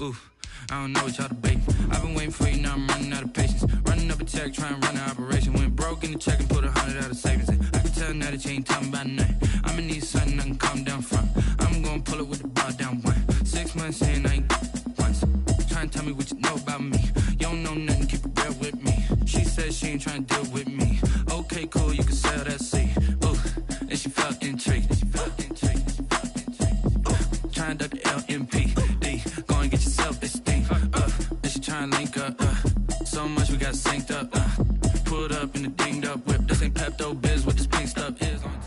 Ooh, I don't know what y'all debate. I've been waiting for you, now I'm running out of patience. Running up a check, trying to run an operation. Went broke in the check and put 100 out of savings in. I can tell now that you ain't talking about nothing. I'ma need something I can calm down from. I'm gonna pull it with the bar down one. 6 months in, I ain't once. Trying to tell me what you know about me. You don't know nothing, keep it real with me. She said she ain't trying to deal with me. Okay, cool, you can sell that seat. Ooh, and she felt intrigued. Trying to duck the LMP. Go and get yourself this thing. And she trying to link up. So much we got synced up. Pulled up in the dinged up whip. This ain't Pepto Biz, what this pink stuff is on top.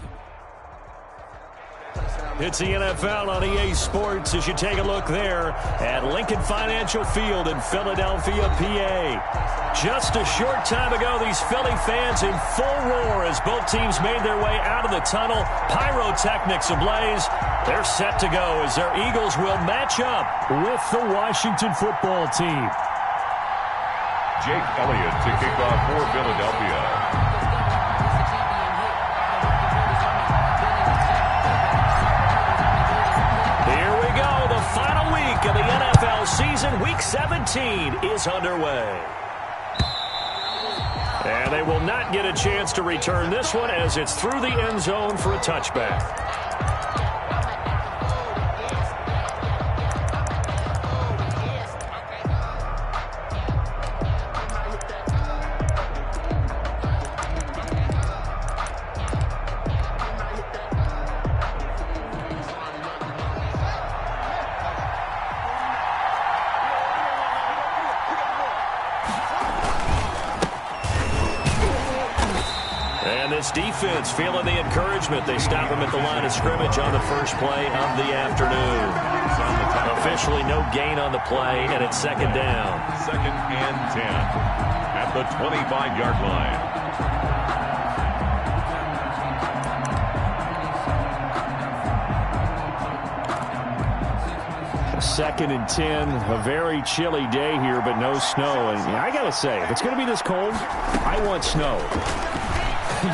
It's the NFL on EA Sports as you take a look there at Lincoln Financial Field in Philadelphia, PA. Just a short time ago, these Philly fans in full roar as both teams made their way out of the tunnel. Pyrotechnics ablaze. They're set to go as their Eagles will match up with the Washington football team. Jake Elliott to kick off for Philadelphia. Final week of the NFL season, Week 17, is underway. And they will not get a chance to return this one as it's through the end zone for a touchback. This defense feeling the encouragement. They stop him at the line of scrimmage on the first play of the afternoon. Officially no gain on the play, and it's second down. 2nd and 10 at the 25-yard line. Second and 10, a very chilly day here, but no snow. And I got to say, if it's going to be this cold, I want snow.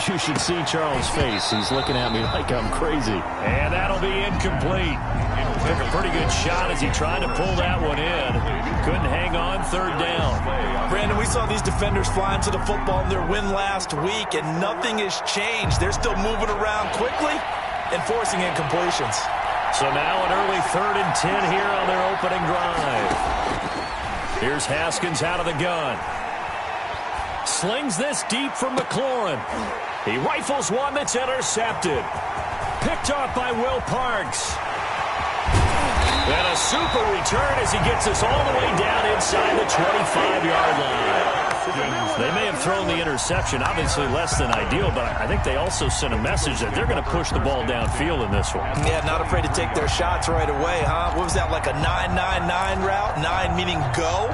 You should see Charles' face. He's looking at me like I'm crazy. And that'll be incomplete. Took a pretty good shot as he tried to pull that one in. Couldn't hang on, third down. Brandon, we saw these defenders flying to the football in their win last week, and nothing has changed. They're still moving around quickly and forcing incompletions. So now an early 3rd and 10 here on their opening drive. Here's Haskins out of the gun. Slings this deep from McLaurin. He rifles one that's intercepted. Picked off by Will Parks. And a super return as he gets us all the way down inside the 25-yard line. They may have thrown the interception, obviously less than ideal, but I think they also sent a message that they're going to push the ball downfield in this one. Yeah, not afraid to take their shots right away, huh? What was that, like a 9-9-9 route? 9 meaning go?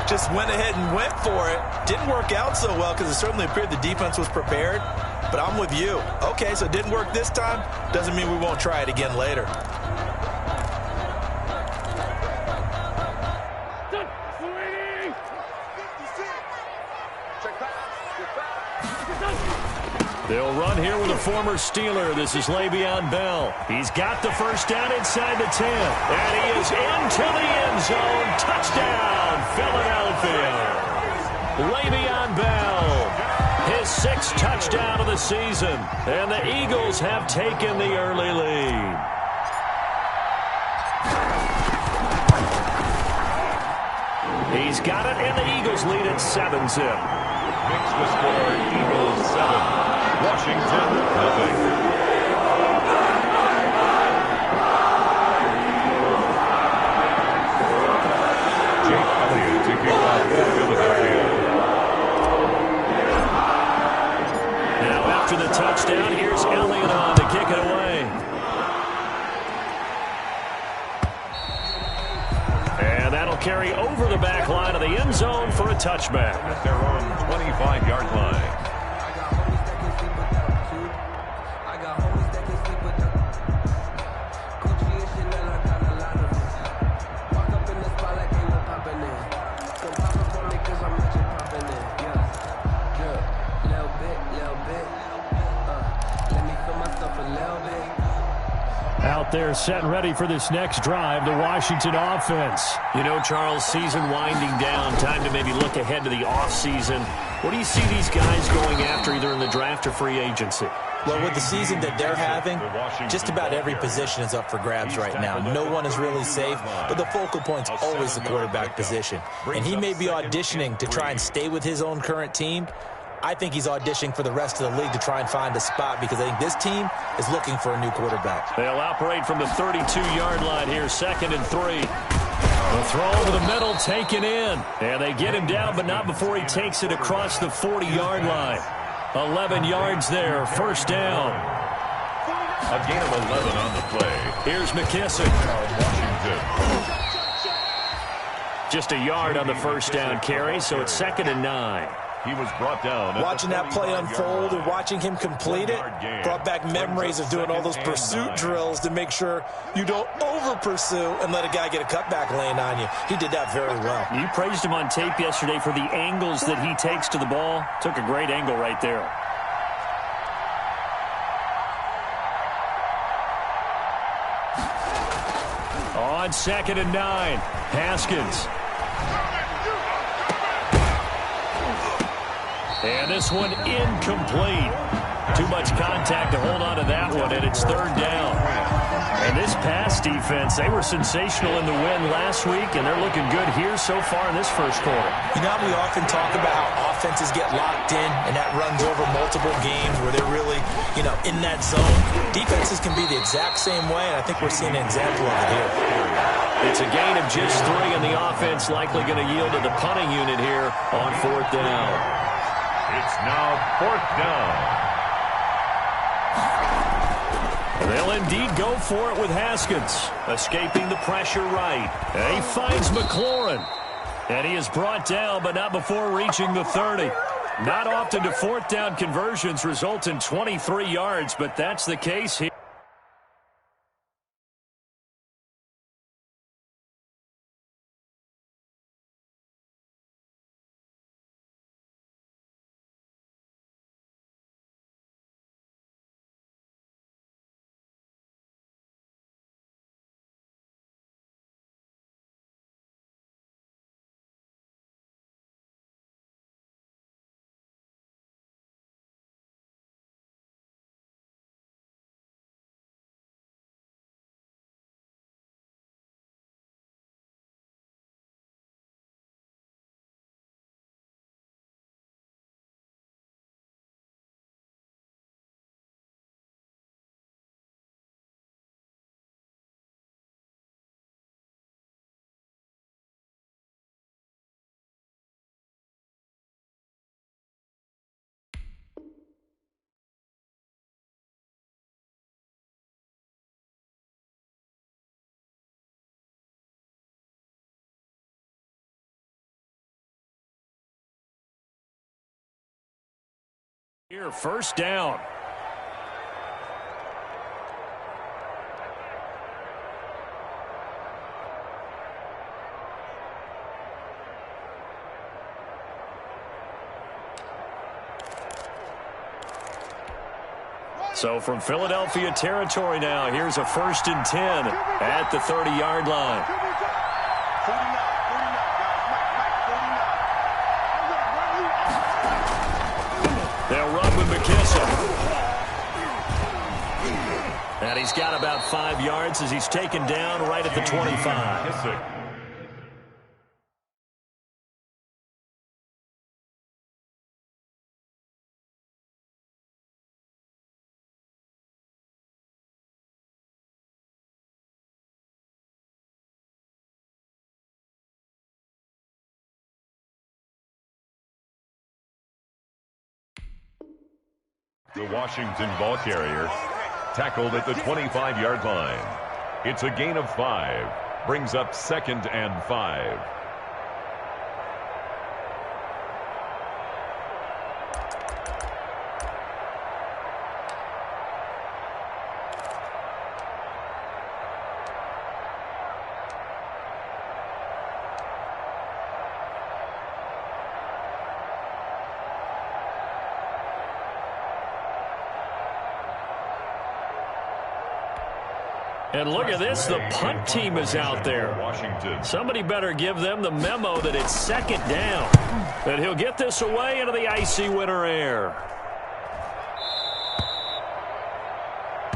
Just went ahead and went for it. Didn't work out so well because it certainly appeared the defense was prepared. But I'm with you. Okay, so it didn't work this time. Doesn't mean we won't try it again later. They'll run here with a former Steeler. This is Le'Veon Bell. He's got the first down inside the 10. And he is into the end zone. Touchdown, Philadelphia. Le'Veon Bell, his 6th touchdown of the season. And the Eagles have taken the early lead. He's got it, and the Eagles lead at 7-zip. Makes the score Eagles 7. Washington, nothing. Jake Elliott to kick off for Philadelphia. Now after the touchdown, here's Elliott on to kick it away. And that'll carry over the back line of the end zone for a touchback. At their own 25-yard line. out there setting ready for this next drive, the Washington offense. You know, Charles, season winding down, time to maybe look ahead to the offseason. What do you see these guys going after either in the draft or free agency? Well, with the season that they're having, just about every position is up for grabs right now. No one is really safe, but the focal point's always the quarterback position. And he may be auditioning to try and stay with his own current team. I think he's auditioning for the rest of the league to try and find a spot because I think this team is looking for a new quarterback. They'll operate from the 32-yard line here, 2nd and 3. The throw over the middle, taken in. And they get him down, but not before he takes it across the 40-yard line. 11 yards there, 1st down. A gain of 11 on the play. Here's McKissick. Washington. Just a yard on the 1st down carry, so it's 2nd and 9. He was brought down. Watching that play unfold and watching him complete it brought back memories of doing all those pursuit drills to make sure you don't over-pursue and let a guy get a cutback lane on you. He did that very well. You praised him on tape yesterday for the angles that he takes to the ball. Took a great angle right there. On 2nd and 9, Haskins. And this one incomplete. Too much contact to hold on to that one, and it's 3rd down. And this pass defense, they were sensational in the win last week, and they're looking good here so far in this 1st quarter. You know, we often talk about how offenses get locked in, and that runs over multiple games where they're really, in that zone. Defenses can be the exact same way, and I think we're seeing an example of it here. It's a gain of just 3, and the offense likely going to yield to the punting unit here on 4th down. It's now 4th down. They'll indeed go for it with Haskins. Escaping the pressure right. And he finds McLaurin. And he is brought down, but not before reaching the 30. Not often do 4th down conversions result in 23 yards, but that's the case here. Here, 1st down. So from Philadelphia territory now, here's a 1st and 10 at the 30-yard line. They'll run with McKissick. And he's got about 5 yards as he's taken down right at the 25. The Washington ball carrier tackled at the 25-yard line. It's a gain of 5. Brings up 2nd and 5. And look at this. The punt team is out there. Washington. Somebody better give them the memo that it's second down. And he'll get this away into the icy winter air.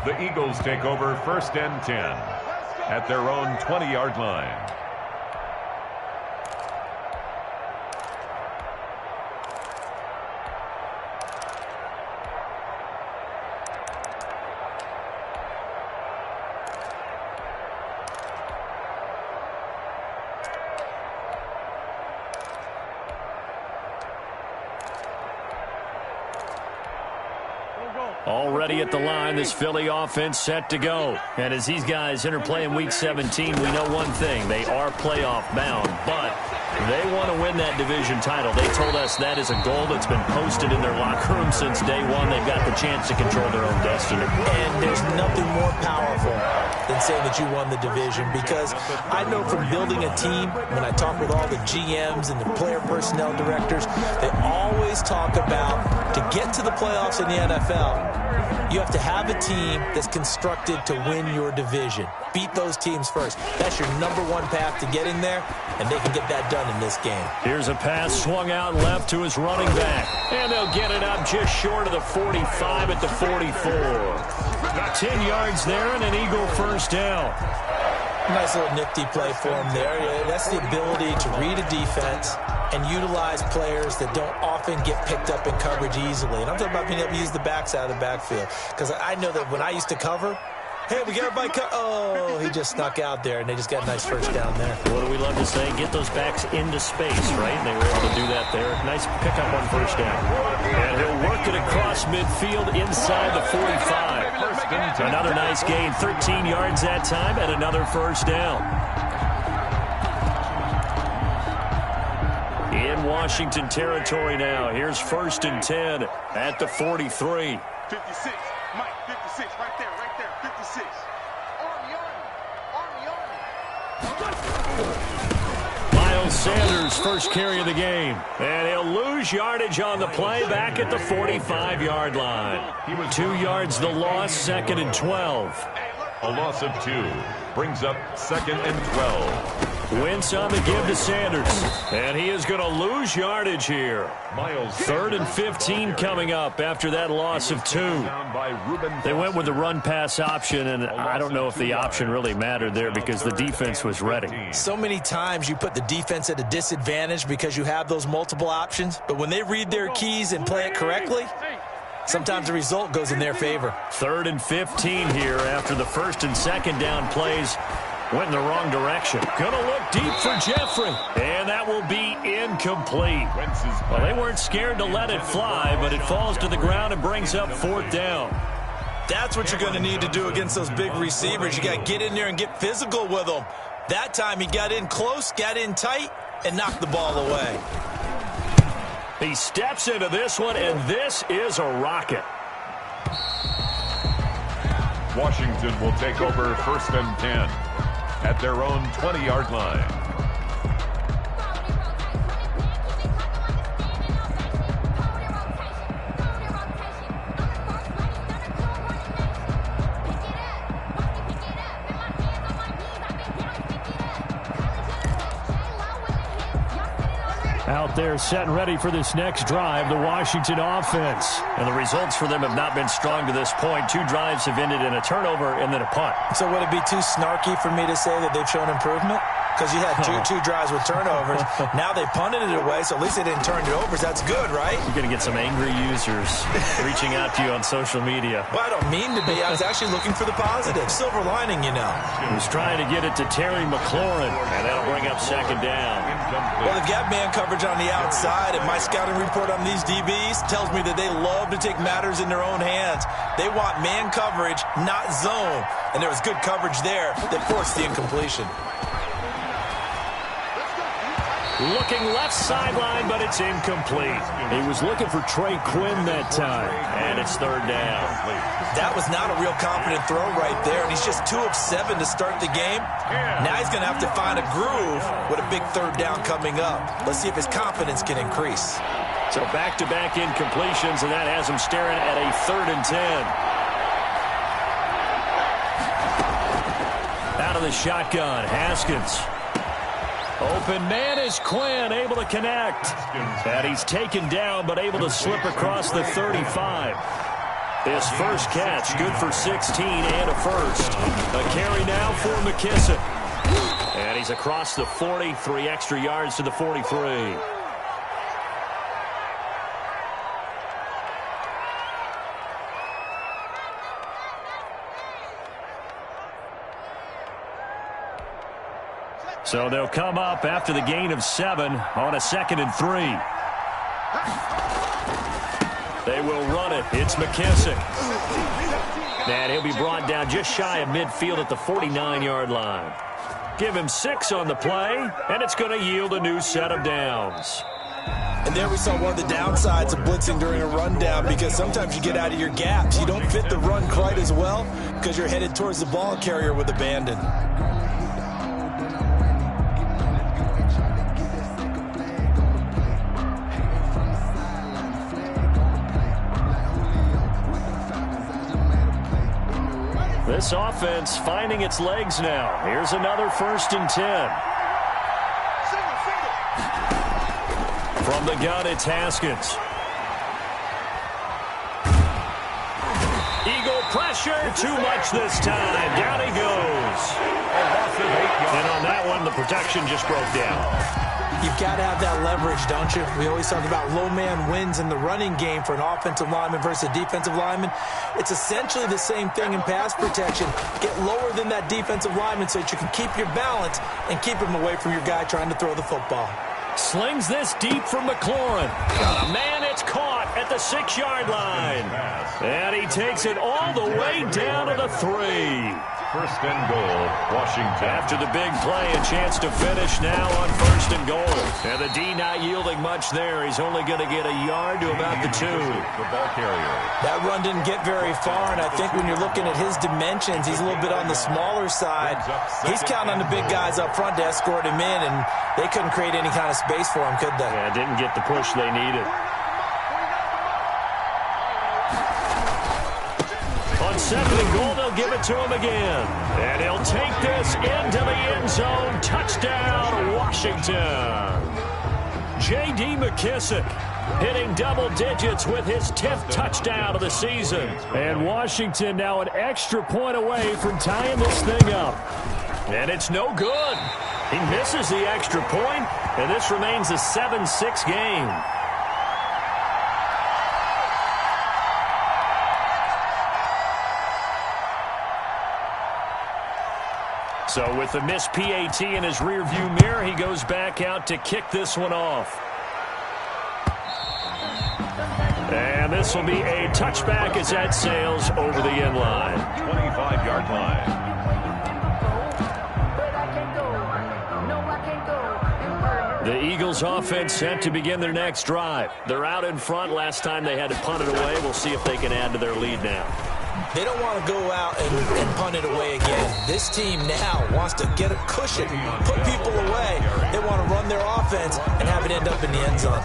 The Eagles take over 1st and 10 at their own 20-yard line. Already at the line, this Philly offense set to go. And as these guys interplay in Week 17, we know one thing. They are playoff bound, but they want to win that division title. They told us that is a goal that's been posted in their locker room since day one. They've got the chance to control their own destiny. And there's nothing more powerful than saying that you won the division, because I know from building a team, when I talk with all the GMs and the player personnel directors, they always talk about to get to the playoffs in the NFL, you have to have a team that's constructed to win your division. Beat those teams first. That's your #1 path to getting there, and they can get that done in this game. Here's a pass swung out left to his running back. And they'll get it up just short of the 45 at the 44. 10 yards there and an Eagle first down. Nice little nifty play for him there. That's the ability to read a defense and utilize players that don't often get picked up in coverage easily. And I'm talking about being able to use the backs out of the backfield. Because I know that when I used to cover, hey, we got everybody oh, he just snuck out there, and they just got a nice first down there. What do we love to say? Get those backs into space, right? And they were able to do that there. Nice pickup on first down. And he'll work it across midfield inside the 45. Another nice gain, 13 yards that time, and another first down. In Washington territory now. Here's 1st and 10 at the 43. 56, Mike, 56, right there, 56. Miles Sanders, first carry of the game. And he'll lose yardage on the play back at the 45-yard line. 2 yards the loss, 2nd and 12. A loss of 2 brings up 2nd and 12. Wentz on the give to Sanders. And he is going to lose yardage here. 3rd and 15 coming up after that loss of 2. They went with the run-pass option, and I don't know if the option really mattered there because the defense was ready. So many times you put the defense at a disadvantage because you have those multiple options, but when they read their keys and play it correctly, sometimes the result goes in their favor. 3rd and 15 here after the 1st and 2nd down plays went in the wrong direction. Gonna look deep for Jeffrey, and that will be incomplete. Well, they weren't scared to let it fly, but it falls to the ground and brings up 4th down. That's what you're going to need to do against those big receivers. You got to get in there and get physical with them. That time he got in close, got in tight, and knocked the ball away. He steps into this one, and this is a rocket. Washington will take over 1st and 10 at their own 20-yard line. Out there set and ready for this next drive, the Washington offense. And the results for them have not been strong to this point. 2 drives have ended in a turnover and then a punt. So would it be too snarky for me to say that they've shown improvement? Because you had two drives with turnovers. Now they punted it away, so at least they didn't turn it over. So that's good, right? You're going to get some angry users reaching out to you on social media. Well, I don't mean to be. I was actually looking for the positive. Silver lining, you know. He was trying to get it to Terry McLaurin, and that'll bring up 2nd down. Well, they've got man coverage on the outside, and my scouting report on these DBs tells me that they love to take matters in their own hands. They want man coverage, not zone. And there was good coverage there that forced the incompletion. Looking left sideline, but it's incomplete. He was looking for Trey Quinn that time, and it's 3rd down. That was not a real confident throw right there, and he's just 2 of 7 to start the game. Now he's going to have to find a groove with a big 3rd down coming up. Let's see if his confidence can increase. So back-to-back incompletions, and that has him staring at a 3rd and 10. of the shotgun. Haskins. Open man is Quinn, able to connect. And he's taken down, but able to slip across the 35. His first catch, good for 16 and a first. A carry now for McKissick. And he's across the 40, 3 extra yards to the 43. So they'll come up after the gain of 7 on a 2nd and 3. They will run it. It's McKissick. And he'll be brought down just shy of midfield at the 49-yard line. Give him 6 on the play, and it's going to yield a new set of downs. And there we saw one of the downsides of blitzing during a rundown, because sometimes you get out of your gaps. You don't fit the run quite as well because you're headed towards the ball carrier with abandon. This offense finding its legs now. Here's another 1st and 10. From the gun, it's Haskins. Eagle pressure, too much this time. Down he goes. And on that one, the protection just broke down. You've got to have that leverage, don't you? We always talk about low man wins in the running game for an offensive lineman versus a defensive lineman. It's essentially the same thing in pass protection. Get lower than that defensive lineman so that you can keep your balance and keep him away from your guy trying to throw the football. Slings this deep from McLaurin. Got a man, it's caught at the 6-yard line. And he takes it all the way down to the 3. 1st and goal, Washington. After the big play, a chance to finish now on 1st and goal. And the D not yielding much there. He's only going to get a yard to about the 2. The ball carrier. That run didn't get very far, and I think when you're looking at his dimensions, he's a little bit on the smaller side. He's counting on the big guys up front to escort him in, and they couldn't create any kind of space for him, could they? Yeah, didn't get the push they needed. On 2nd and goal, they'll give it to him again. And he'll take this into the end zone. Touchdown, Washington. J.D. McKissick hitting double digits with his 10th touchdown of the season. And Washington now an extra point away from tying this thing up. And it's no good. He misses the extra point, and this remains a 7-6 game. So with the missed PAT in his rearview mirror, he goes back out to kick this one off. And this will be a touchback as that sails over the end line. 25-yard line. The Eagles offense set to begin their next drive. They're out in front. Last time they had to punt it away. We'll see if they can add to their lead now. They don't want to go out and punt it away again. This team now wants to get a cushion, put people away. They want to run their offense and have it end up in the end zone.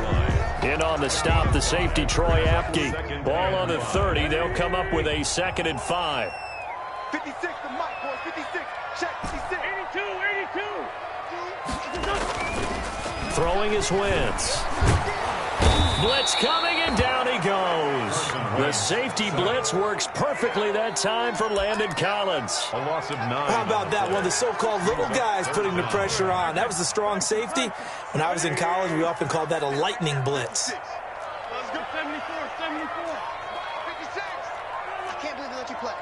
In on the stop, the safety, Troy Apke. Ball on the 30. They'll come up with a 2nd and 5. 56, the mic, boys. 56. Check 56. 82. Throwing his Wentz. Blitz coming, and down he goes. The safety blitz works perfectly that time for Landon Collins. A loss of 9. How about that? One of the so-called little guys putting the pressure on. That was a strong safety. When I was in college, we often called that a lightning blitz. Let's go 74, 74. 56. I can't believe they let you play.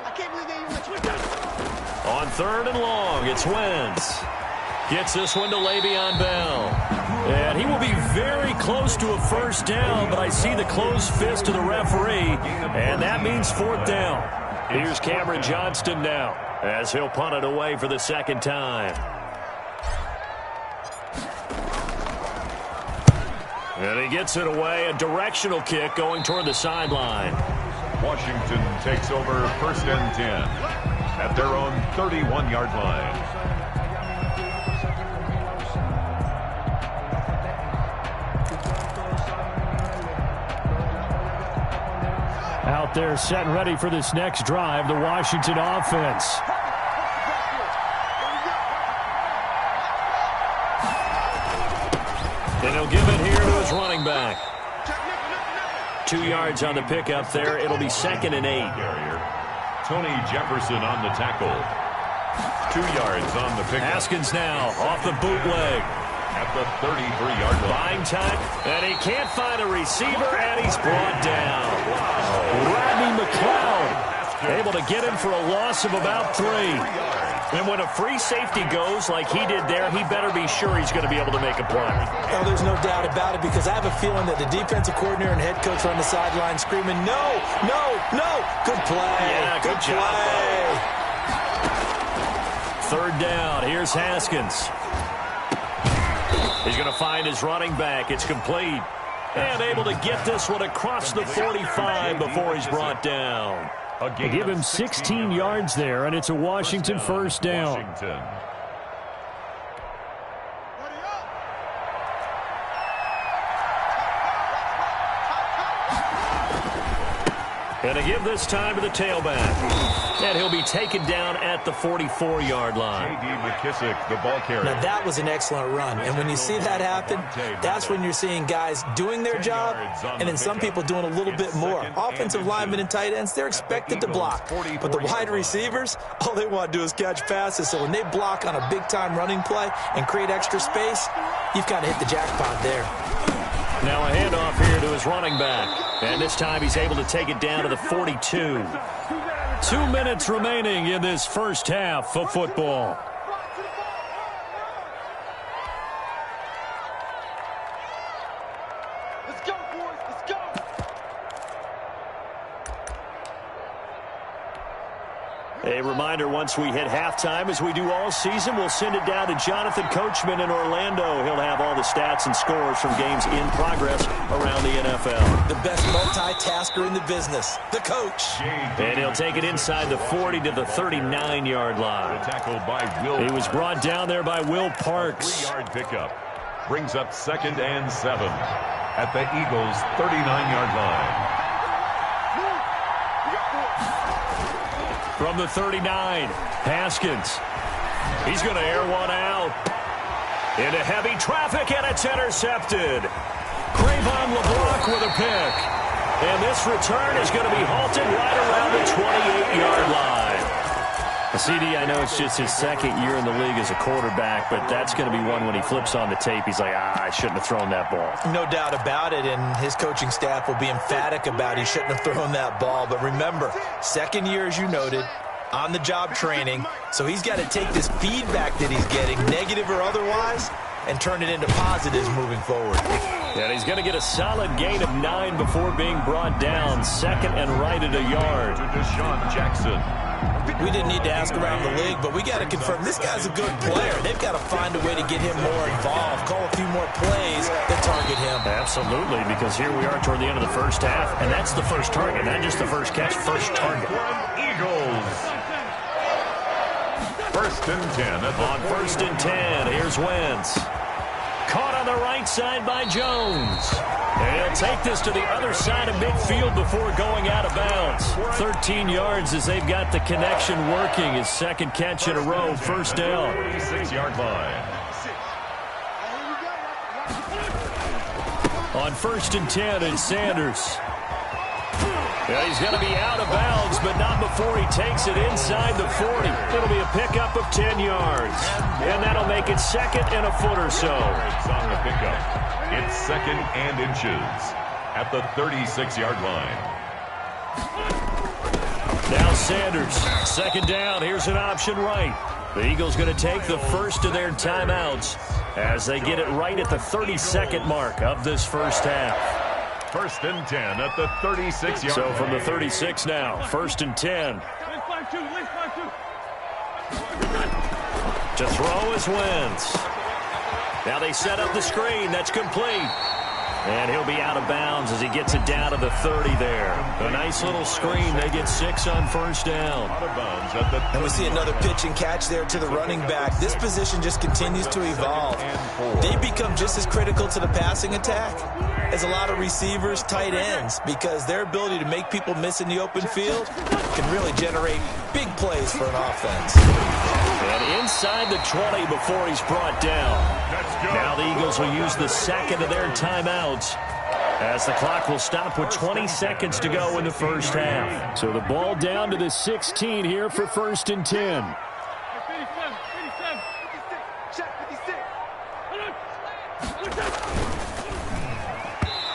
I can't believe they even let you play. On 3rd and long, it's Wentz. Gets this one to Le'Veon Bell. And he will be very close to a 1st down, but I see the closed fist of the referee, and that means 4th down. Here's Cameron Johnston now, as he'll punt it away for the 2nd time. And he gets it away, a directional kick going toward the sideline. Washington takes over 1st and 10 at their own 31-yard line. Out there set and ready for this next drive, the Washington offense. And he'll give it here to his running back. 2 yards on the pickup there. It'll be 2nd and 8. Tony Jefferson on the tackle. 2 yards on the pickup. Haskins now off the bootleg. At the 33-yard line. Buying time, and he can't find a receiver, and he's brought down. Rodney McLeod able to get him for a loss of about 3. And when a free safety goes like he did there, he better be sure he's going to be able to make a play. Well, there's no doubt about it, because I have a feeling that the defensive coordinator and head coach are on the sideline screaming, no, no, no. Good play. Yeah, good job. Play. 3rd down. Here's Haskins. He's going to find his running back. It's complete. And able to get this one across the 45 before he's brought down. They give him 16 yards there, and it's a Washington first down. Washington. And to give this time to the tailback. And he'll be taken down at the 44-yard line. J.D. McKissick, the ball carrier. Now, that was an excellent run. And when you see that happen, that's when you're seeing guys doing their job, and then some people doing a little bit more. Offensive linemen and tight ends, they're expected to block. But the wide receivers, all they want to do is catch passes. So when they block on a big-time running play and create extra space, you've got to hit the jackpot there. Now a handoff here to his running back. And this time he's able to take it down to the 42. 2 minutes remaining in this first half of football. Let's go, boys. Let's go. A reminder, once we hit halftime, as we do all season, we'll send it down to Jonathan Coachman in Orlando. He'll have all the stats and scores from games in progress around the NFL. The best multitasker in the business, the coach. And he'll take it inside the 40 to the 39-yard line. Tackled by Will. He was brought down there by Will Parks. 3-yard pickup. Brings up 2nd and 7 at the Eagles' 39-yard line. From the 39, Haskins. He's going to air one out. Into heavy traffic, and it's intercepted. Cravon LeBlanc with a pick. And this return is going to be halted right around the 28-yard line. CD, I know it's just his 2nd year in the league as a quarterback, but that's going to be one when he flips on the tape, he's like, I shouldn't have thrown that ball. No doubt about it, and his coaching staff will be emphatic about he shouldn't have thrown that ball. But remember, 2nd year, as you noted, on-the-job training, so he's got to take this feedback that he's getting, negative or otherwise, and turn it into positives moving forward. And he's going to get a solid gain of 9 before being brought down, 2nd and right at a yard. To Deshaun Jackson. We didn't need to ask around the league, but we got to confirm this guy's a good player. They've got to find a way to get him more involved, call a few more plays that target him. Absolutely, because here we are toward the end of the first half, and that's the first target, not just the first catch, first target. Eagles. 1st and 10. On 1st and 10, here's Wentz. Caught on the right side by Jones. And he'll take this to the other side of midfield before going out of bounds. 13 yards as they've got the connection working. His 2nd catch in a row, 1st down. 46-yard line. On 1st and 10, it's Sanders. Yeah, he's going to be out of bounds, but not before he takes it inside the 40. It'll be a pickup of 10 yards. And that'll make it 2nd and a foot or so. On the pickup. It's 2nd and inches at the 36-yard line. Now Sanders, 2nd down. Here's an option right. The Eagles going to take the first of their timeouts as they get it right at the 32nd mark of this first half. 1st and 10 at the 36-yard line. So from the 36 now, 1st and 10. To throw is Wentz. Now they set up the screen. That's complete. And he'll be out of bounds as he gets it down to the 30 there. A nice little screen. They get 6 on 1st down. Out of bounds at the And we see another pitch and catch there to the running back. This position just continues to evolve. They become just as critical to the passing attack as a lot of receivers, tight ends, because their ability to make people miss in the open field can really generate big plays for an offense. And inside the 20 before he's brought down. Now the Eagles will use the second of their timeouts, as the clock will stop with 20 seconds to go in the first half. So the ball down to the 16 here for 1st and 10.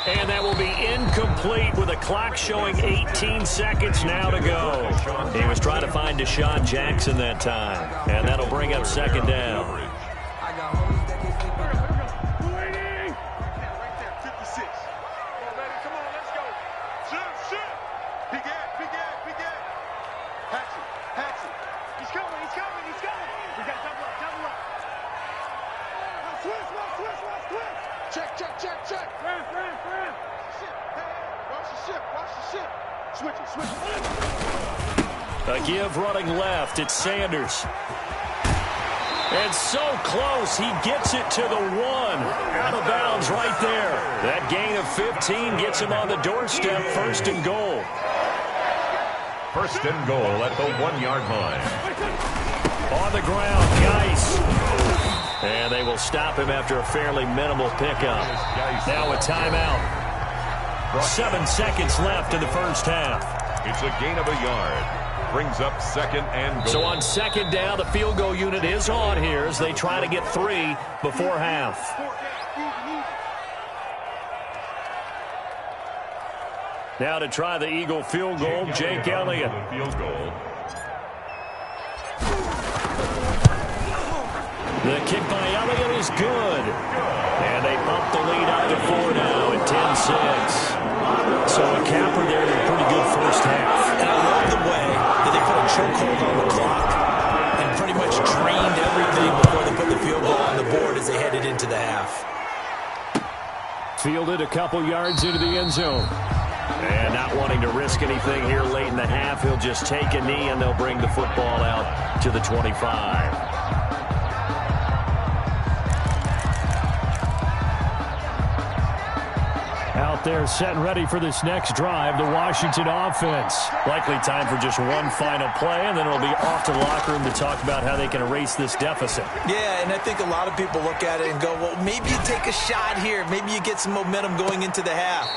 And that will be incomplete with a clock showing 18 seconds now to go. He was trying to find Deshaun Jackson that time, and that'll bring up 2nd down. A give running left. It's Sanders. And so close. He gets it to the 1. Out of bounds right there. That gain of 15 gets him on the doorstep. 1st and goal. 1st and goal at the 1-yard line. On the ground, Geis. And they will stop him after a fairly minimal pickup. Now a timeout. 7 seconds left in the first half. It's a gain of a yard. Brings up 2nd and goal. So on 2nd down, the field goal unit is on here as they try to get 3 before half. Now to try the Eagle field goal, Jake Elliott. Field goal. The kick by Elliott is good. And they bump the lead up to 4 now at 10-6. So a capper there in a pretty good first half. And I love the way that they put a chokehold on the clock and pretty much drained everything before they put the field goal on the board as they headed into the half. Fielded a couple yards into the end zone. And not wanting to risk anything here late in the half, he'll just take a knee and they'll bring the football out to the 25. Out there set and ready for this next drive, the Washington offense. Likely time for just one final play, and then it'll be off to the locker room to talk about how they can erase this deficit. Yeah, and I think a lot of people look at it and go, well, maybe you take a shot here. Maybe you get some momentum going into the half.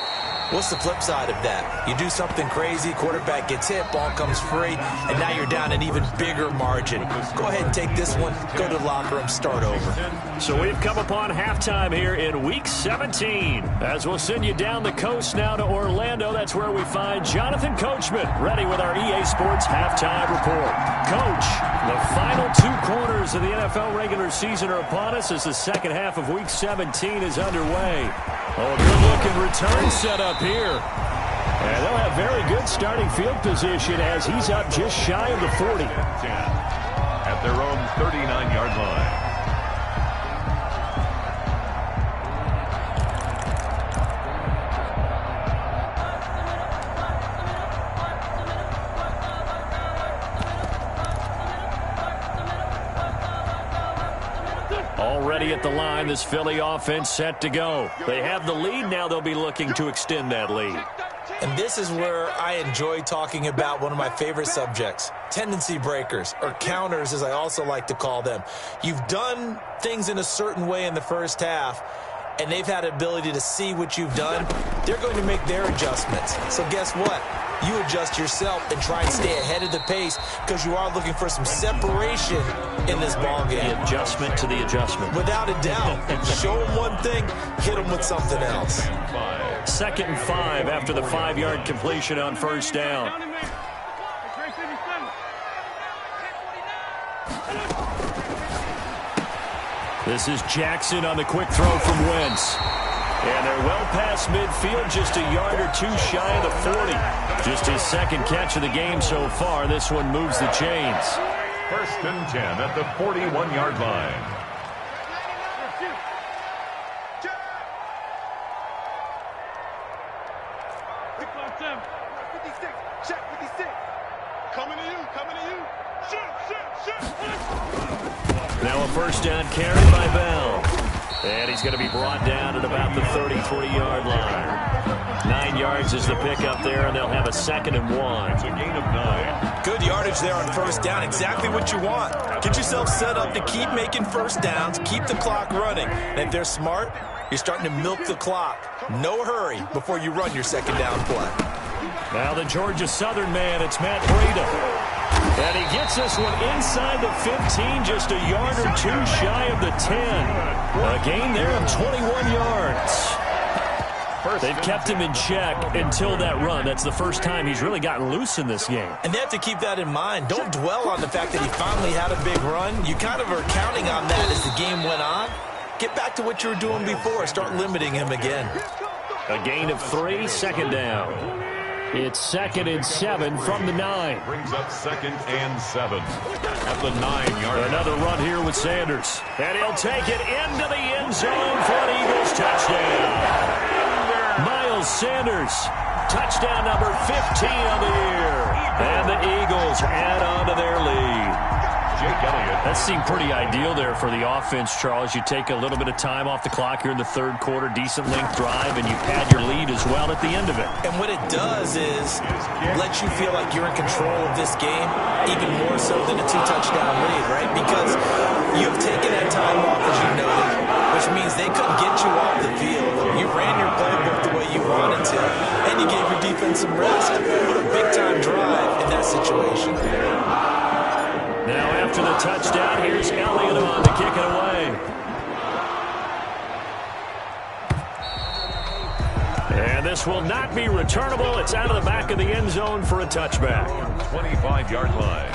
What's the flip side of that? You do something crazy, quarterback gets hit, ball comes free, and now you're down an even bigger margin. Go ahead and take this one, go to the locker room, start over. So we've come upon halftime here in Week 17. As we'll send you down the coast now to Orlando, that's where we find Jonathan Coachman, ready with our EA Sports Halftime Report. Coach, the final 2 quarters of the NFL regular season are upon us as the second half of Week 17 is underway. Oh, good-looking return set up here. And they'll have very good starting field position as he's up just shy of the 40. 10 at their own 39-yard line. Already at the line, this Philly offense set to go. They have the lead. Now they'll be looking to extend that lead. And this is where I enjoy talking about one of my favorite subjects, tendency breakers, or counters as I also like to call them. You've done things in a certain way in the first half, and they've had the ability to see what you've done. They're going to make their adjustments. So guess what? You adjust yourself and try and stay ahead of the pace because you are looking for some separation in this ball game. The adjustment to the adjustment. Without a doubt. Show them one thing, hit them with something else. 2nd and 5 after the 5-yard completion on first down. This is Jackson on the quick throw from Wentz. And they're well past midfield, just a yard or 2 shy of the 40. Just his second catch of the game so far. This one moves the chains. 1st and 10 at the 41-yard line. Now a first down carry by Bell. And he's going to be brought down at about the 33-yard line. 9 yards is the pickup there, and they'll have a 2nd and 1. It's a gain of 9. Good yardage there on first down. Exactly what you want. Get yourself set up to keep making first downs, keep the clock running. And if they're smart, you're starting to milk the clock. No hurry before you run your 2nd down play. Now the Georgia Southern man, it's Matt Breida. And he gets this one inside the 15, just a yard or two shy of the 10. A gain there of 21 yards. They've kept him in check until that run. That's the first time he's really gotten loose in this game. And they have to keep that in mind. Don't dwell on the fact that he finally had a big run. You kind of are counting on that as the game went on. Get back to what you were doing before. Start limiting him again. A gain of 3, 2nd down. It's 2nd and 7 from the 9. Brings up 2nd and 7 at the 9-yard line. Another run here with Sanders. And he'll take it into the end zone for an Eagles touchdown. Miles Sanders, touchdown number 15 on the year. And the Eagles add on to their lead. Jake Elliott. That seemed pretty ideal there for the offense, Charles. You take a little bit of time off the clock here in the 3rd quarter, decent length drive, and you pad your lead as well at the end of it. And what it does is let you feel like you're in control of this game, even more so than a 2-touchdown lead, right? Because you've taken that time off, as you noted, which means they couldn't get you off the field. You ran your playbook the way you wanted to, and you gave your defense some rest. What a big-time drive in that situation. Now after the touchdown, here's Elliott on to kick it away. And this will not be returnable. It's out of the back of the end zone for a touchback. 25-yard line.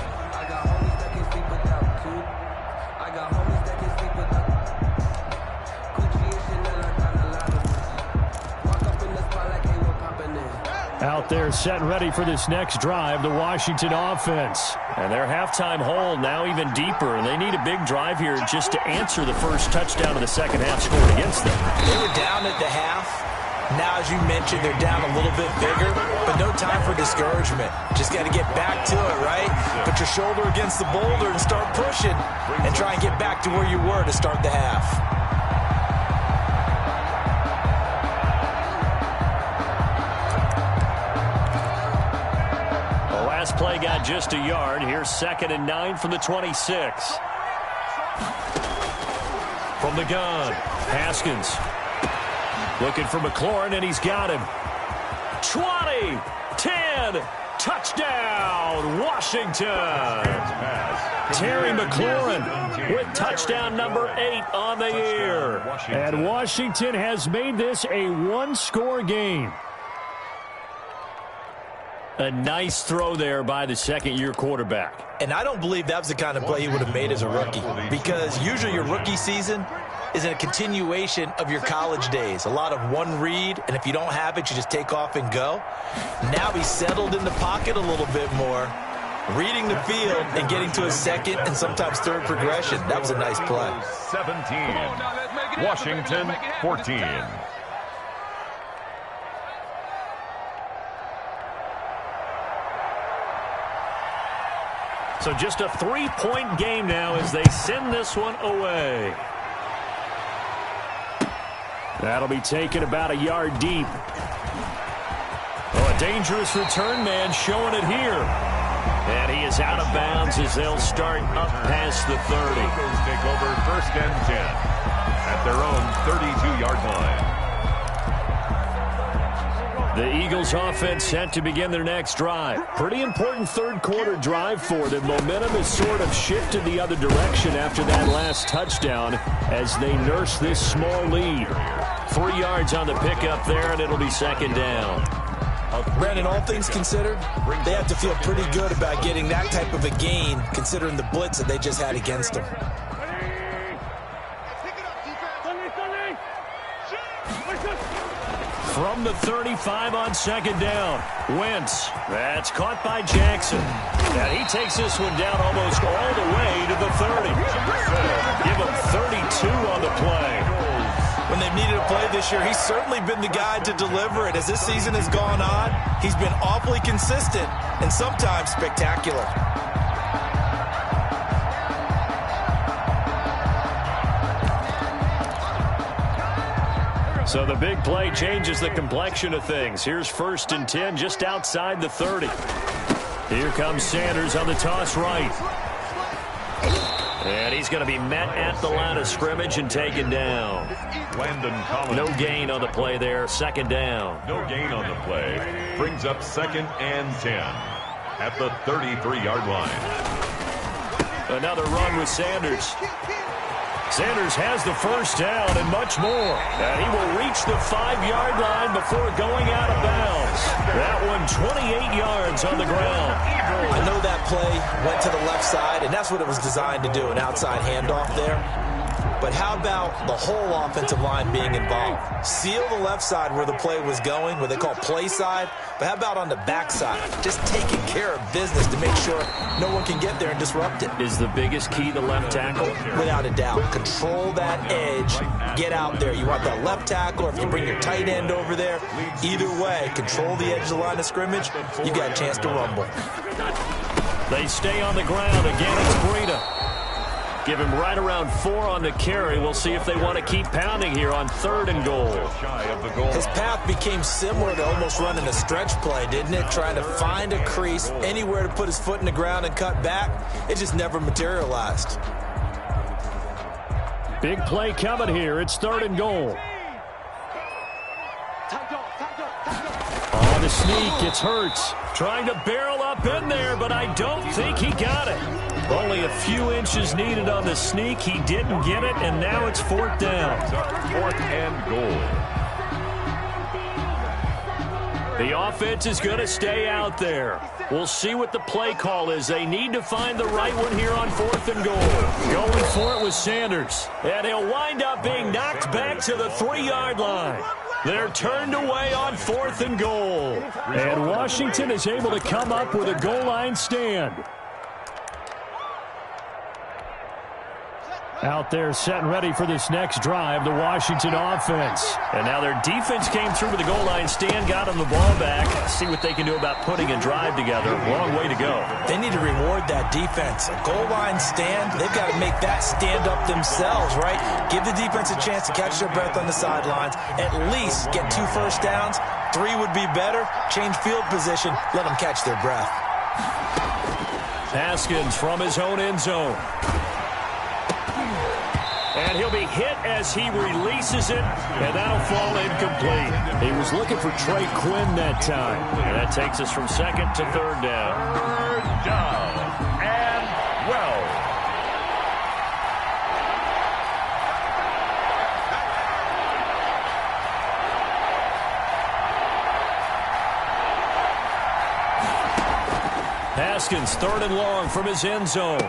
Out there set and ready for this next drive, the Washington offense. And their halftime hole now even deeper. And they need a big drive here just to answer the first touchdown of the second half scored against them. They were down at the half. Now, as you mentioned, they're down a little bit bigger, but no time for discouragement. Just got to get back to it, right? Put your shoulder against the boulder and start pushing and try and get back to where you were to start the half. Last play got just a yard. Here's 2nd and 9 from the 26. From the gun, Haskins looking for McLaurin, and he's got him. 20, 10, touchdown, Washington. Terry McLaurin with touchdown number 8 on the year. And Washington has made this a one-score game. A nice throw there by the second-year quarterback. And I don't believe that was the kind of play he would have made as a rookie, because usually your rookie season is a continuation of your college days. A lot of one read, and if you don't have it, you just take off and go. Now he's settled in the pocket a little bit more, reading the field and getting to his second and sometimes third progression. That was a nice play. 17, Washington 14. So just a 3-point game now as they send this one away. That'll be taken about a yard deep. Oh, a dangerous return man showing it here. And he is out of bounds as they'll start up past the 30. Eagles take over 1st and 10 at their own 32-yard line. The Eagles offense set to begin their next drive. Pretty important 3rd quarter drive for them. Momentum has sort of shifted the other direction after that last touchdown as they nurse this small lead. 3 yards on the pickup there, and it'll be 2nd down. Brandon, all things considered, they have to feel pretty good about getting that type of a gain considering the blitz that they just had against them. From the 35 on 2nd down, Wentz. That's caught by Jackson. And he takes this one down almost all the way to the 30. Give him 32 on the play. When they've needed a play this year, he's certainly been the guy to deliver it. As this season has gone on, he's been awfully consistent and sometimes spectacular. So the big play changes the complexion of things. Here's 1st and 10 just outside the 30. Here comes Sanders on the toss right. And he's going to be met at the line of scrimmage and taken down. Landon Collins. No gain on the play there. 2nd down. No gain on the play. Brings up 2nd and 10 at the 33-yard line. Another run with Sanders. Sanders has the 1st down and much more. And he will reach the 5-yard line before going out of bounds. That one 28 yards on the ground. I know that play went to the left side, and that's what it was designed to do, an outside handoff there. But how about the whole offensive line being involved? Seal the left side where the play was going, what they call play side. But how about on the back side? Just taking care of business to make sure no one can get there and disrupt it. Is the biggest key the left tackle? Without a doubt. Control that edge. Get out there. You want that left tackle, or if you bring your tight end over there. Either way, control the edge of the line of scrimmage. You got a chance to rumble. They stay on the ground. Again, it's Breida. Give him right around 4 on the carry. We'll see if they want to keep pounding here on 3rd and goal. His path became similar to almost running a stretch play, didn't it? Trying to find a crease, anywhere to put his foot in the ground and cut back. It just never materialized. Big play coming here. It's 3rd and goal. On the sneak, it's Hurts. Trying to barrel up in there, but I don't think he got it. Only a few inches needed on the sneak. He didn't get it, and now it's 4th down. 4th and goal. The offense is going to stay out there. We'll see what the play call is. They need to find the right one here on 4th and goal. Going for it with Sanders. And he'll wind up being knocked back to the 3-yard line. They're turned away on 4th and goal. And Washington is able to come up with a goal line stand. Out there set and ready for this next drive, the Washington offense. And now their defense came through with the goal line stand, got them the ball back. See what they can do about putting a drive together. Long way to go. They need to reward that defense. A goal line stand, they've got to make that stand up themselves, right? Give the defense a chance to catch their breath on the sidelines. At least get 2 first downs. 3 would be better. Change field position. Let them catch their breath. Haskins from his own end zone. And he'll be hit as he releases it, and that'll fall incomplete. He was looking for Trey Quinn that time. And that takes us from 2nd to 3rd down. 3rd down and 12. Haskins, 3rd and long from his end zone.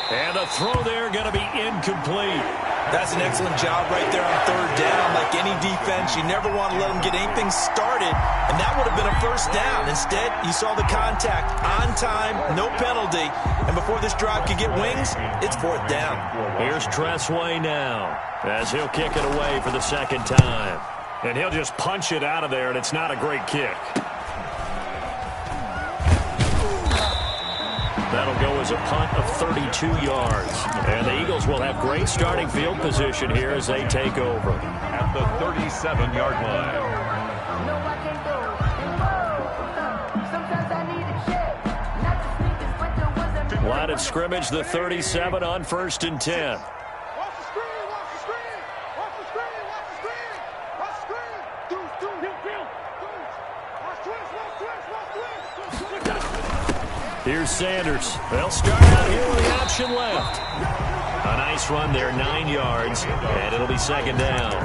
And a throw there going to be incomplete. That's an excellent job right there on 3rd down. Like any defense, you never want to let them get anything started, and that would have been a 1st down. Instead, you saw the contact on time, no penalty, and before this drive could get wings, it's 4th down. Here's Tressway now as he'll kick it away for the 2nd time. And he'll just punch it out of there, and it's not a great kick. That'll go as a punt of 32 yards. And the Eagles will have great starting field position here as they take over. At the 37-yard line. Line of scrimmage, the 37 on 1st and 10. Watch the screen, watch the screen, watch the screen, watch the screen, watch the screen. Here's Sanders. They'll start out here with the option left. A nice run there, 9 yards, and it'll be 2nd down.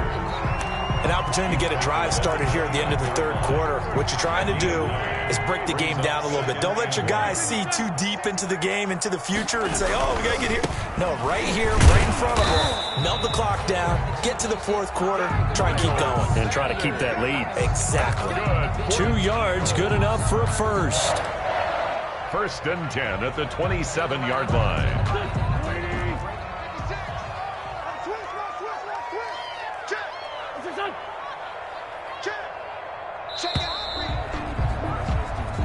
An opportunity to get a drive started here at the end of the 3rd quarter. What you're trying to do is break the game down a little bit. Don't let your guys see too deep into the game, into the future, and say, oh, we got to get here. No, right here, right in front of them. Melt the clock down, get to the 4th quarter, try and keep going. And try to keep that lead. Exactly. 2 yards, good enough for a first. 1st and 10 at the 27-yard line.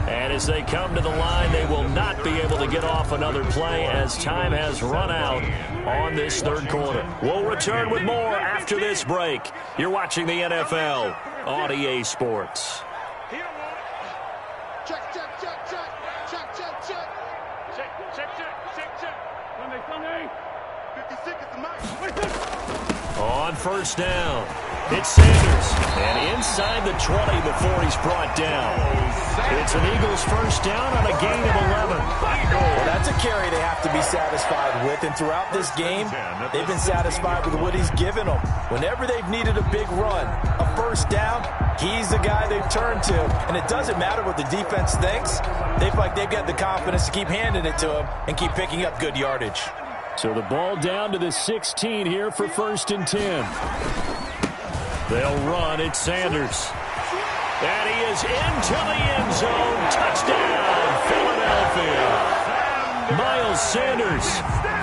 And as they come to the line. They will not be able to get off another play as time has run out on this third quarter. We'll return with more after this break. You're watching the NFL on EA Sports. Check, check, check, check. Check, check, check. Check, check, check, check, check. Sunday. 56 is the mic. On first down, it's Sanders. And inside the 20 before he's brought down. It's an Eagles first down on a gain of 11. Well, that's a carry they have to be satisfied with. And throughout this game, they've been satisfied with what he's given them. Whenever they've needed a big run, a first down, he's the guy they've turned to. And it doesn't matter what the defense thinks. They feel like they've got the confidence to keep handing it to him and keep picking up good yardage. So the ball down to the 16 here for 1st and 10. They'll run. It's Sanders. And he is into the end zone. Touchdown, Philadelphia. Miles Sanders,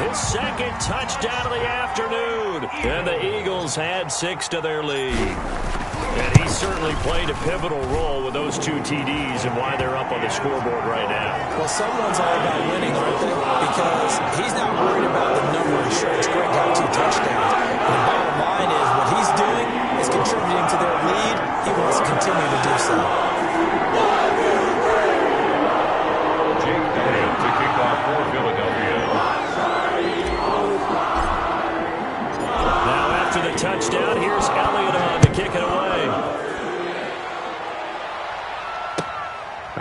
his second touchdown of the afternoon. And the Eagles had 6 to their lead. And he certainly played a pivotal role with those 2 TDs and why they're up on the scoreboard right now. Well, someone's all about winning, aren't they? Because he's not worried about the number. Sure, it's great to have 2 touchdowns. And the bottom line is what he's doing is contributing to their lead. He wants to continue to do so. Jake Elliott to kick off for Philadelphia. Now after the touchdown, here's Elliott on to kick it away.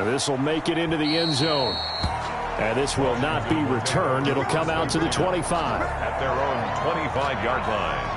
This will make it into the end zone. And this will not be returned. It'll come out to the 25. At their own 25-yard line.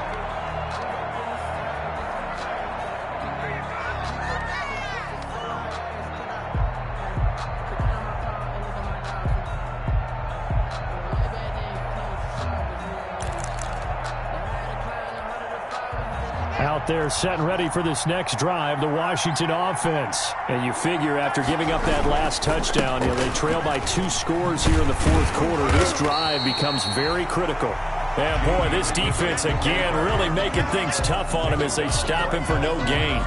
Out there set and ready for this next drive, the Washington offense. And you figure after giving up that last touchdown, they trail by 2 scores here in the 4th quarter. This drive becomes very critical. And boy, this defense again really making things tough on him as they stop him for no gain.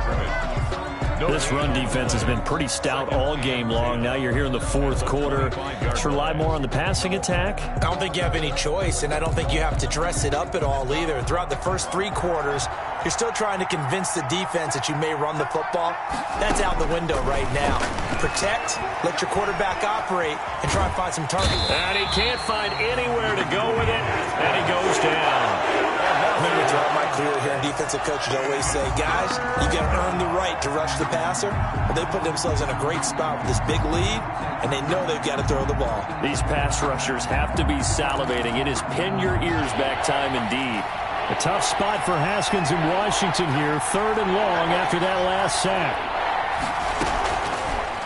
This run defense has been pretty stout all game long. Now you're here in the 4th quarter. To rely more on the passing attack? I don't think you have any choice, and I don't think you have to dress it up at all either. Throughout the first 3 quarters, you're still trying to convince the defense that you may run the football. That's out the window right now. Protect, let your quarterback operate, and try and find some targets. And he can't find anywhere to go with it, and he goes down. Remember, throughout my career here, defensive coaches always say, guys, you got to earn the right to rush the passer. Well, they put themselves in a great spot with this big lead, and they know they've got to throw the ball. These pass rushers have to be salivating. It is pin your ears back time indeed. A tough spot for Haskins in Washington here. 3rd and long after that last sack.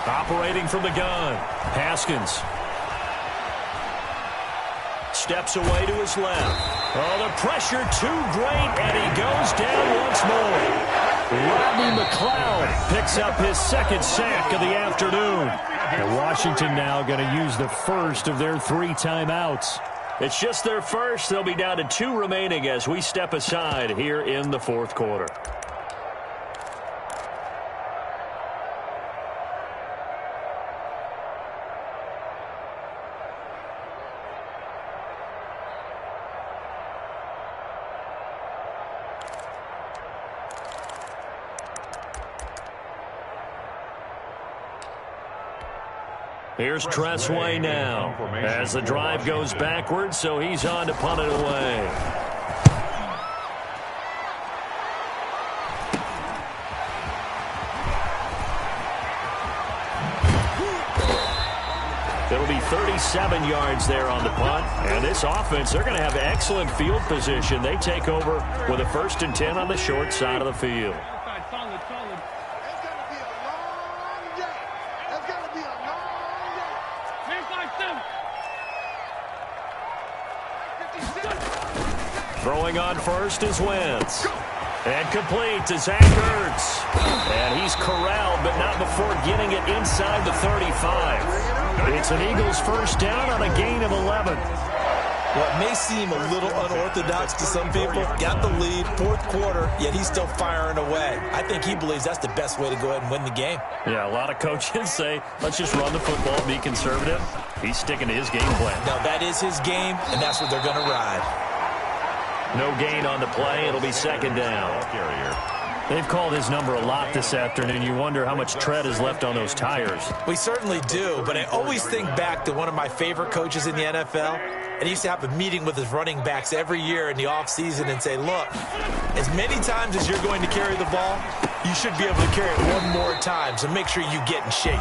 Operating from the gun, Haskins. Steps away to his left. Oh, the pressure too great, and he goes down once more. Rodney McLeod picks up his 2nd sack of the afternoon. And Washington now going to use the first of their 3 timeouts. It's just their first. They'll be down to 2 remaining as we step aside here in the 4th quarter. Here's Tressway now as the drive goes backwards, so he's on to punt it away. It'll be 37 yards there on the punt. And this offense, they're going to have excellent field position. They take over with a 1st and 10 on the short side of the field. Throwing on first is Wentz. And complete to Zach Ertz. And he's corralled, but not before getting it inside the 35. It's an Eagles first down on a gain of 11. What may seem a little unorthodox to some people, got the lead, fourth quarter, yet he's still firing away. I think he believes that's the best way to go ahead and win the game. Yeah, a lot of coaches say, let's just run the football, be conservative. He's sticking to his game plan. Now, that is his game, and that's what they're going to ride. No gain on the play. It'll be second down. They've called his number a lot this afternoon. You wonder how much tread is left on those tires. We certainly do, but I always think back to one of my favorite coaches in the NFL, and he used to have a meeting with his running backs every year in the offseason and say, look, as many times as you're going to carry the ball, you should be able to carry it one more time, so make sure you get in shape.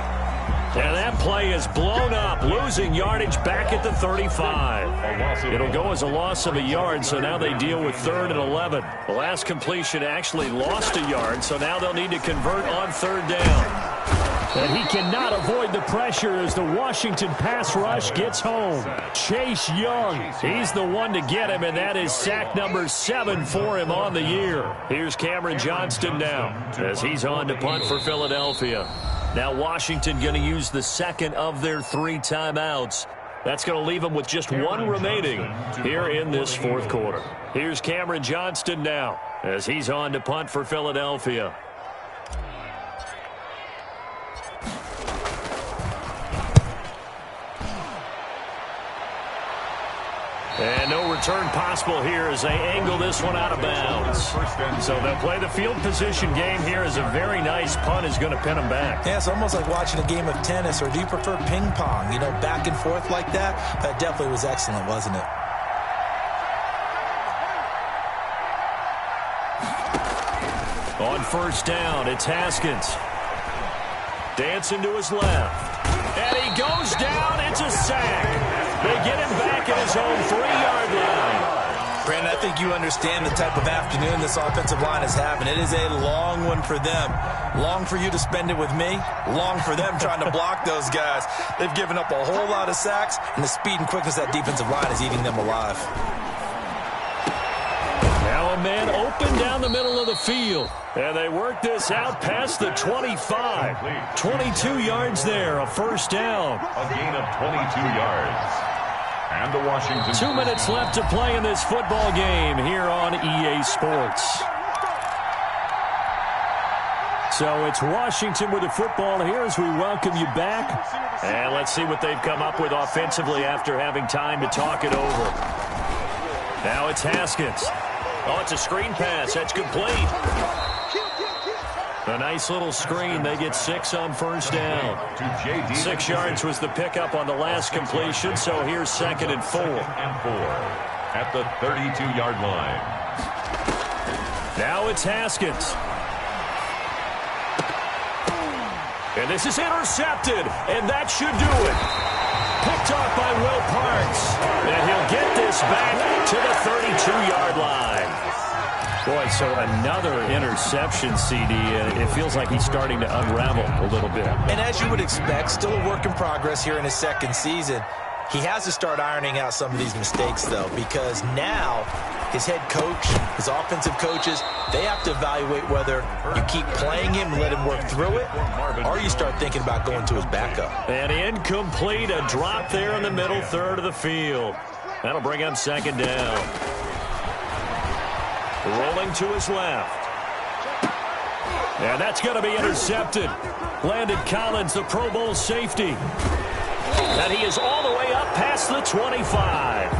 And that play is blown up, losing yardage back at the 35. It'll go as a loss of a yard, so now they deal with 3rd and 11. The last completion actually lost a yard, so now they'll need to convert on 3rd down. And he cannot avoid the pressure as the Washington pass rush gets home. Chase Young. He's the one to get him, and that is sack number 7 for him on the year. Here's Cameron Johnston now as he's on to punt for Philadelphia. Now Washington going to use the second of their 3 timeouts. That's going to leave them with just 1 remaining here in this fourth quarter. Here's Cameron Johnston now as he's on to punt for Philadelphia. And no return possible here as they angle this one out of bounds. So they'll play the field position game here as a very nice punt is going to pin them back. Yeah, it's almost like watching a game of tennis, or do you prefer ping pong? You know, back and forth like that? That definitely was excellent, wasn't it? On 1st down, it's Haskins. Dancing to his left. And he goes down. It's a sack. They get him back at his own 3-yard line. Brandon, I think you understand the type of afternoon this offensive line is having. It is a long one for them. Long for you to spend it with me. Long for them trying to block those guys. They've given up a whole lot of sacks, and the speed and quickness of that defensive line is eating them alive. Now a man open down the middle of the field. And they work this out past the 25. 22 yards there, a 1st down. A gain of 22 yards. And the Washington... 2 minutes left to play in this football game here on EA Sports. So it's Washington with the football here as we welcome you back. And let's see what they've come up with offensively after having time to talk it over. Now it's Haskins. Oh, it's a screen pass. That's complete. A nice little screen. They get 6 on 1st down. 6 yards was the pickup on the last completion, so here's 2nd and 4. At the 32-yard line. Now it's Haskins. And this is intercepted, and that should do it. Picked off by Will Parks. And he'll get this back to the 32-yard line. Boy, so another interception, CD. It feels like he's starting to unravel a little bit. And as you would expect, still a work in progress here in his 2nd season. He has to start ironing out some of these mistakes, though, because now his head coach, his offensive coaches, they have to evaluate whether you keep playing him and let him work through it, or you start thinking about going to his backup. And incomplete, a drop there in the middle 3rd of the field. That'll bring him 2nd down. Rolling to his left. And that's going to be intercepted. Landon Collins, the Pro Bowl safety. And he is all the way up past the 25.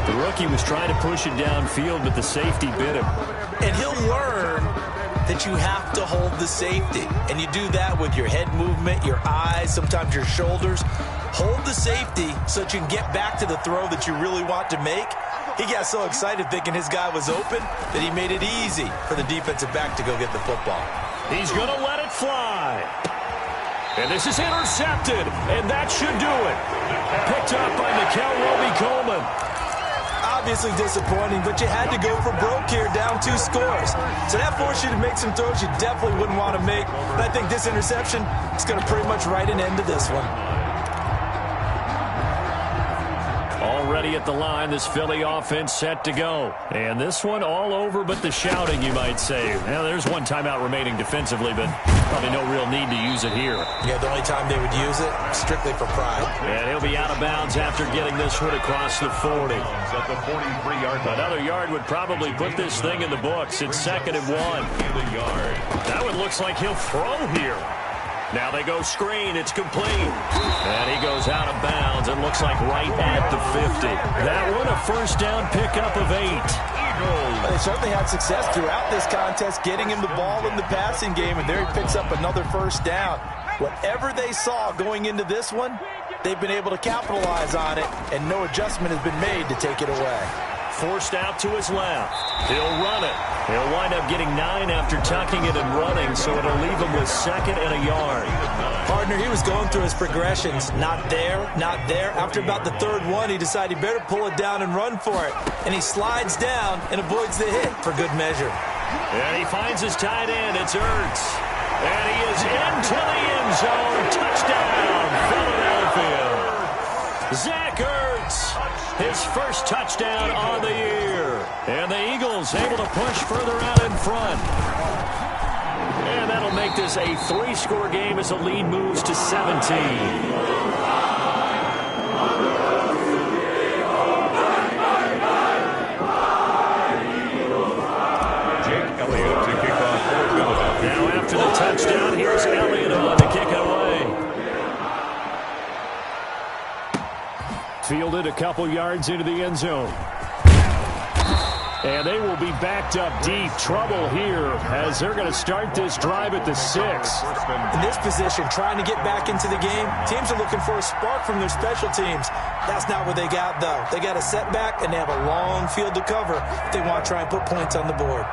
The rookie was trying to push it downfield, but the safety bit him. And he'll learn that you have to hold the safety. And you do that with your head movement, your eyes, sometimes your shoulders. Hold the safety so that you can get back to the throw that you really want to make. He got so excited thinking his guy was open that he made it easy for the defensive back to go get the football. He's going to let it fly. And this is intercepted, and that should do it. Picked up by Mikel Roby-Coleman. Obviously disappointing, but you had to go for broke here, down 2 scores. So that forced you to make some throws you definitely wouldn't want to make. And I think this interception is going to pretty much write an end to this one. ready at the line. This Philly offense set to go. And this one all over but the shouting, you might say. Now, there's one timeout remaining defensively, but probably no real need to use it here. Yeah, the only time they would use it, strictly for pride. And he'll be out of bounds after getting this one across the 40. At the 43-yard line. Another yard would probably put this thing in the books. It's 2nd and 1. In the yard. That one looks like he'll throw here. Now they go screen. It's complete. And he goes out of bounds. It looks like right at the 50. That one a first down pickup of 8. Well, they certainly had success throughout this contest getting him the ball in the passing game, and there he picks up another first down. Whatever they saw going into this one, they've been able to capitalize on it, and no adjustment has been made to take it away. Forced out to his left. He'll run it. He'll wind up getting 9 after tucking it and running, so it'll leave him with 2nd and a yard. Partner, he was going through his progressions. Not there, not there. After about the 3rd one, he decided he better pull it down and run for it. And he slides down and avoids the hit for good measure. And he finds his tight end. It's Ertz. And he is into the end zone. Touchdown, Philadelphia. Zach Ertz, his first touchdown on the year. And the Eagles able to push further out in front. And that'll make this a 3-score game as the lead moves to 17. Now after the touchdown, here's Elliott on to kick it away. Fielded a couple yards into the end zone. And they will be backed up deep. Trouble here as they're going to start this drive at the 6. In this position, trying to get back into the game, teams are looking for a spark from their special teams. That's not what they got, though. They got a setback, and they have a long field to cover if they want to try and put points on the board.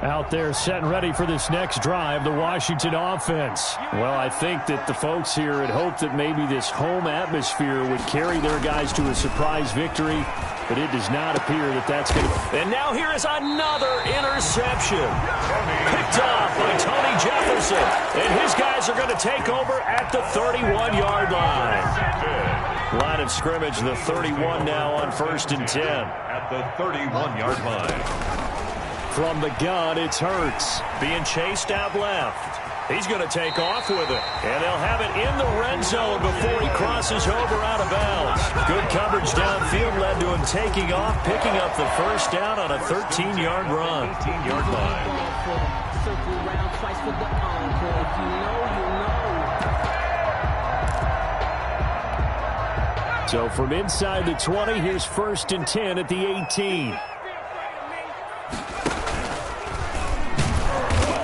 Out there set and ready for this next drive, the Washington offense. Well, I think that the folks here had hoped that maybe this home atmosphere would carry their guys to a surprise victory, but it does not appear that that's going to... And now here is another interception. Picked up by Tony Jefferson. And his guys are going to take over at the 31-yard line. Line of scrimmage, the 31 now on 1st and 10. At the 31-yard line. From the gun, it's Hurts. Being chased out left. He's going to take off with it. And they'll have it in the red zone before he crosses over out of bounds. Good coverage downfield led to him taking off, picking up the first down on a 13-yard run. 13-yard line. So from inside the 20, here's 1st and 10 at the 18.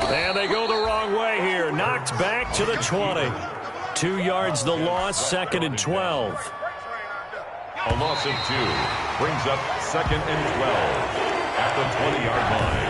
And they go the wrong way here. Knocked back to the 20. 2 yards the loss, 2nd and 12. A loss of 2 brings up 2nd and 12 at the 20-yard line.